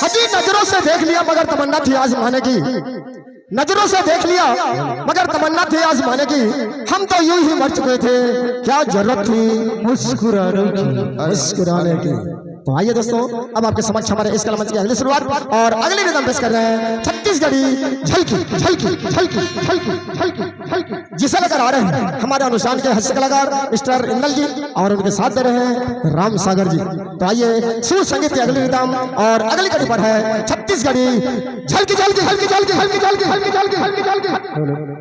हाजी नजरों से देख लिया मगर तमन्ना थी आजमाने की, नजरों से देख लिया मगर तमन्ना थी आजमाने की। हम तो यूं ही मर चुके थे, क्या जरूरत थी मुस्कुराने की। तो आइए दोस्तों, अब आपके समक्ष हमारे इस कलमंच की अगली शुरुआत और अगली रिदम पेश कर रहे हैं छत्तीसगढ़ी झलकी झलकी झलकी झलकी झलकी झलकी जिसे लेकर आ रहे हैं हमारे अनुष्ठान के हास्य कलाकार मिस्टर इंदल जी और उनके साथ दे रहे हैं राम सागर जी। तो आइए सुर संगीत की अगली रिदम और अगली कड़ी पर है छत्तीसगढ़ी झलकी झलकी झलकी झलकी झलकी झलकी झलकी झलकी झलकी झलकी।